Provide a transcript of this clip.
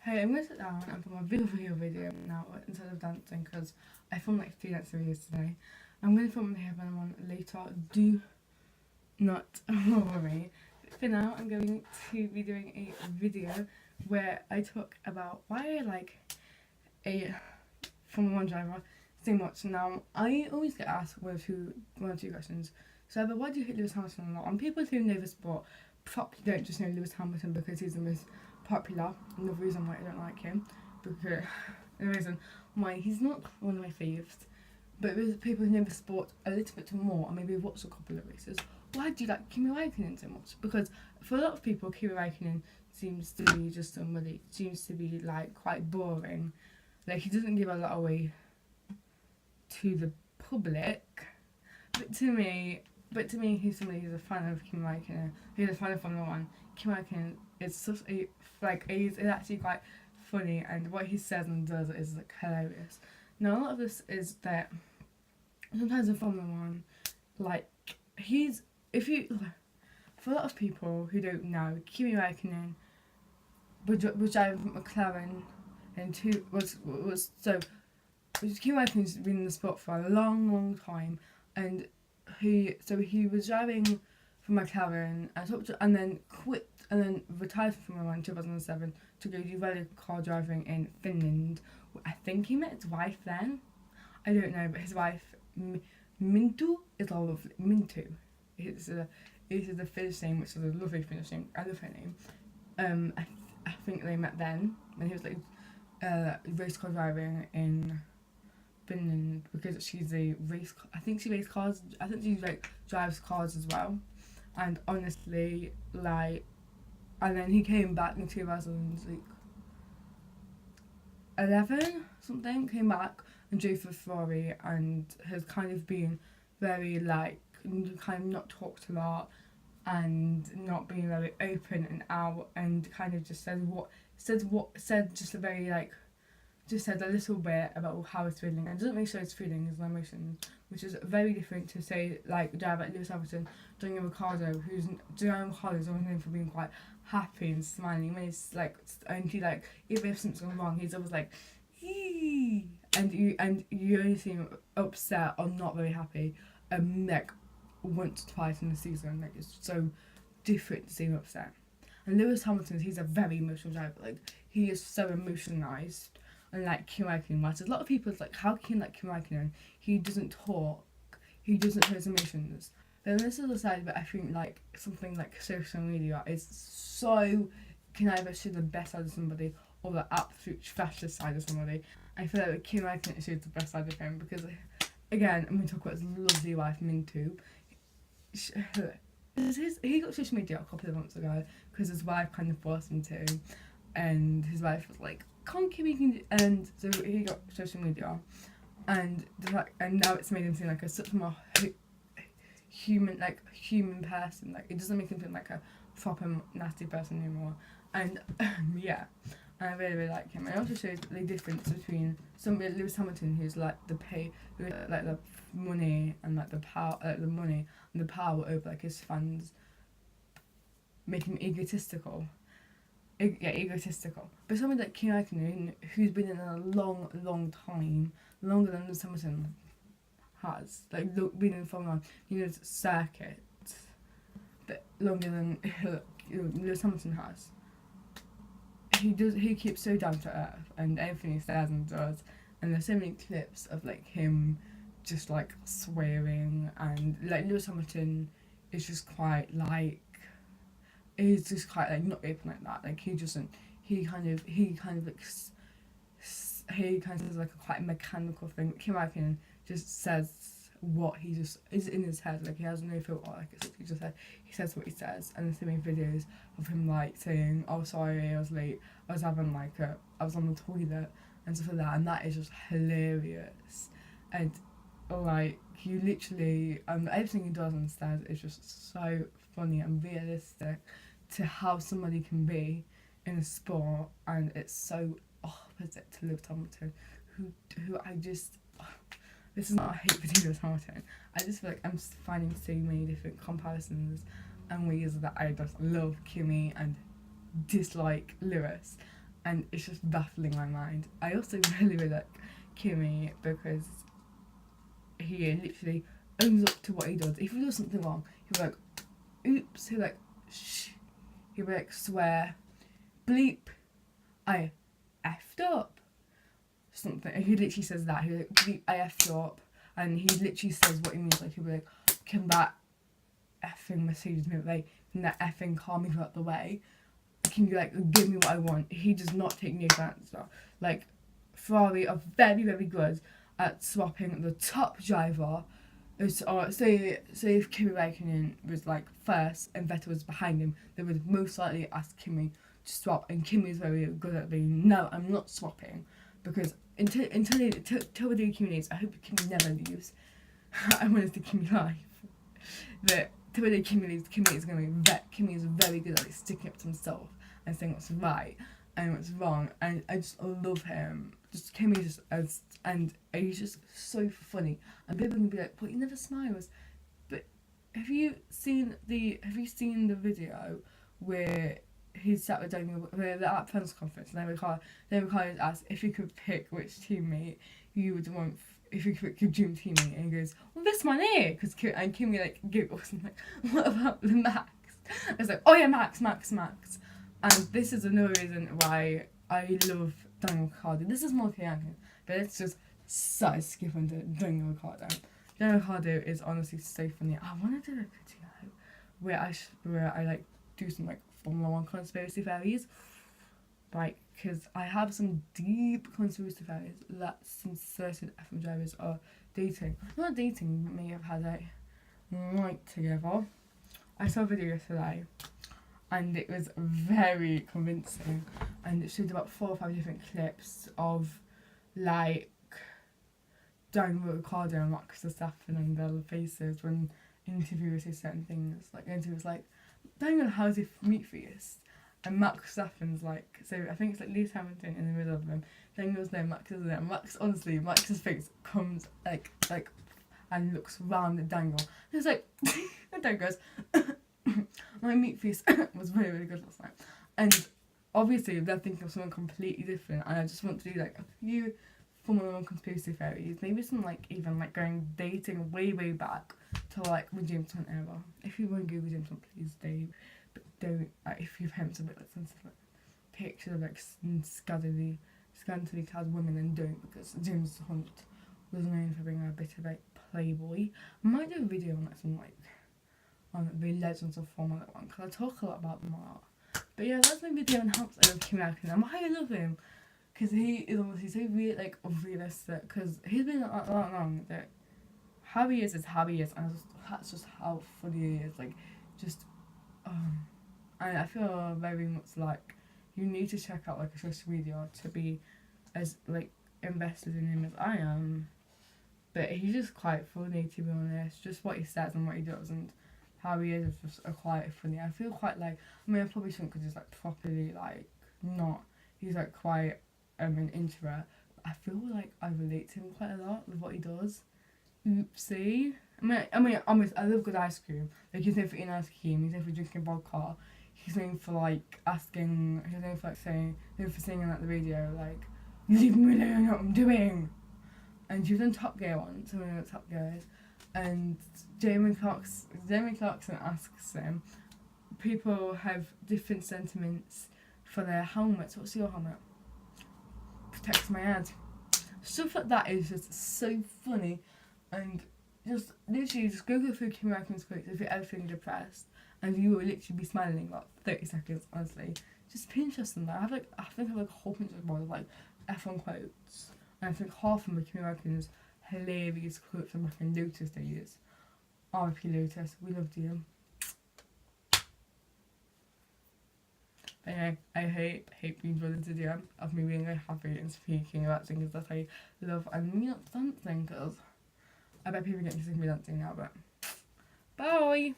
Hey, I'm gonna sit down and put my video now instead of dancing because I filmed like 3 dance videos today. I'm gonna film the hairband one later. Do not worry. For now, I'm going to be doing a video where I talk about why I like a Formula 1 driver so much. Now, I always get asked one or two questions. So, but why do you hate Lewis Hamilton a lot? And people who know the sport probably don't just know Lewis Hamilton because he's the most popular, and the reason why I don't like him, because the reason why he's not one of my favourites, but there's people who know the sport a little bit more and maybe watch a couple of races. Why do you like Kimi Raikkonen so much? Because for a lot of people, Kimi Raikkonen seems to be just somebody, seems to be like quite boring. Like he doesn't give a lot away to the public, but to me, he's somebody who's a fan of Kimi Raikkonen, who's a fan of Formula 1. Kimi Raikkonen is such a, he's actually quite funny, and what he says and does is like hilarious. Now, a lot of this is that sometimes in Formula 1, like, for a lot of people who don't know, Kimi Raikkonen was driving McLaren and Kimi Raikkonen's been in the sport for a long time, and he was driving for McLaren and then quit and then retired from Formula 1 in 2007 to go do rally car driving in Finland. I think he met his wife then. I don't know, but his wife Mintu is lovely. Mintu. It's the Finnish name, which is a lovely Finnish name. I love her name. I think they met then when he was like race car driving in Finland because she's a race. I think she races cars. I think she like drives cars as well. And honestly, like, and then he came back in 2011 something. Came back and drove for Ferrari and has kind of been very like kind of not talked a lot and not being very open and out and kind of just said a little bit about how he's feeling and doesn't make sure his feelings and emotions, which is very different to say like a driver like Lewis Hamilton doing a Ricardo who's always known for being quite happy and smiling when it's like, and he like even if something's gone wrong he's always like hee, and you only see him upset or not very happy like once or twice in the season. Like it's so different to see him upset. And Lewis Hamilton, he's a very emotional driver. Like he is so emotionalised. And like Kimi Raikkonen matters. A lot of people is like, how can you like Kimi Raikkonen? He doesn't talk. He doesn't show his emotions. Then this is the side that I think like something like social media is so can either show the best side of somebody or the absolute fascist side of somebody. I feel like Kimi Raikkonen shows the best side of him because, again, I'm going to talk about his lovely wife Mintu. He got social media a couple of months ago because his wife kind of forced him to, and his wife was like, "Come, Kimi," and so he got social media, and now it's made him seem like such a more human person. Like it doesn't make him feel like a proper nasty person anymore. And yeah, and I really like him. It also shows the difference between somebody Lewis Hamilton, who's like the money and like the power, the money and the power over like his fans, make him egotistical. Egotistical. But somebody like Kimi Raikkonen, who's been in a long time, longer than Lewis Hamilton has, like been in Formula 1, he knows circuit, but longer than Lewis Hamilton has. He keeps so down to earth, and everything he says and does, and there's so many clips of like him just like swearing, and like Lewis Hamilton is just quite like, he's just quite like not open like that. Like he kind of says like a quite mechanical thing. Kim Raikkonen just says what he just is in his head. Like he has no filter. Like he says what he says, and there's so many videos of him like saying, "Oh, sorry, I was late. I was on the toilet," and stuff like that. And that is just hilarious. And like you literally, everything he does and says is just so funny and realistic to how somebody can be in a sport, and it's so opposite to Lewis Hamilton, who I just. This is not a hate for Lewis Hamilton. I just feel like I'm finding so many different comparisons and ways that I just love Kimi and dislike Lewis. and it's just baffling my mind. I also really, really like Kimi because he literally owns up to what he does. If he does something wrong, he'll be like, oops, he'll be like, shh, he'll be like, swear, bleep, I effed up. Something. He literally says that. He'll be like, bleep, I effed up. And he literally says what he means. Like, he'll be like, can that effing message me away? Can that effing car move out the way? Can you, like, give me what I want? He does not take no answer. Like, Ferrari are very, very good at swapping the top driver. Say if Kimi Raikkonen was like first and Vettel was behind him, they would most likely ask Kimi to swap, and Kimi is very good at being, no, I'm not swapping, because until we do Kimi leaves, I hope Kimi never leaves. I want to see Kimi live. But till we do Kimi leaves, Kimi is going to be Kimi is very good at like, sticking up to himself and saying what's right and what's wrong, and I just love him. Just Kimi just and he's just so funny, and people can be like, "But he never smiles." But have you seen the video where he sat with Daniel at press conference, and David Carter asked if you could pick which teammate you would want, if you could pick your dream teammate, and he goes, "Well, this one here," and Kimi like giggles and like, "What about the Max?" I was like, "Oh yeah, Max." And this is another reason why I love Daniel Ricciardo. This is more Piano, but it's just so skip into Daniel Ricciardo. Daniel Ricciardo is honestly so funny. I want to do a video where I like do some like Formula 1 conspiracy theories, like, because I have some deep conspiracy theories that some certain F1 drivers are dating. Not dating, but may have had a night together. I saw a video yesterday, and it was very convincing, and it showed about 4 or 5 different clips of like Daniel Ricciardo and Max Verstappen and their faces when interviewers say certain things. Like the interviewer's like, "Daniel, how's it meet for you?" And Max Verstappen's like, so I think it's like Lewis Hamilton in the middle of them. Daniel's there, Max is there. Max's face comes like and looks round at Daniel. And he's like, and Daniel goes, "My meat feast was really, really good last night." And obviously they're thinking of something completely different, and I just want to do like a few Formula 1 conspiracy theories, maybe some like even like going dating way back to like the James Hunt era. If you want to Google James Hunt, please do, but don't, like, if you've had a bit like sensitive like, pictures of like scantily clad women, then don't, because James Hunt was known for being a bit of a playboy. I might do a video on like some like on the legends of Formula 1, because I talk a lot about them a lot. But yeah, that's my video on how I love Kimi Raikkonen. I love him because he is obviously so really like realistic, because he's been that long that how he is how he is, and that's just how funny he is. Like, just and I feel very much like you need to check out like a social media to be as like invested in him as I am. But he's just quite funny, to be honest. Just what he says and what he does and how he is just quite funny. I feel quite like, I mean, I probably shouldn't, because he's like properly like not, he's like quite an introvert. But I feel like I relate to him quite a lot with what he does. Oopsie. I mean, I love good ice cream. Like, he's known for eating ice cream, he's known for drinking vodka, he's known for like asking, he's known for like saying, singing at the radio, like, "Leave me alone, I know what I'm doing." And she was in Top Gear once, so we know what Top Gear is. And Jamie Clarkson asks him, people have different sentiments for their helmets. What's your helmet? Protects my head. Stuff like that is just so funny. And just literally just go through Kimi Raikkonen's quotes if you're ever feeling depressed, and you will literally be smiling like 30 seconds, honestly. Just Pinterest them there. I think I have like a whole Pinterest board of like F1 quotes. And I think half of them are Kimi Raikkonen's hilarious quotes from back in Lotus days. R.I.P. Lotus, we loved you. But anyway, I hope you enjoyed this video of me being really happy and speaking about things that I love, and me not dancing, because I bet people get to see me dancing now, but bye!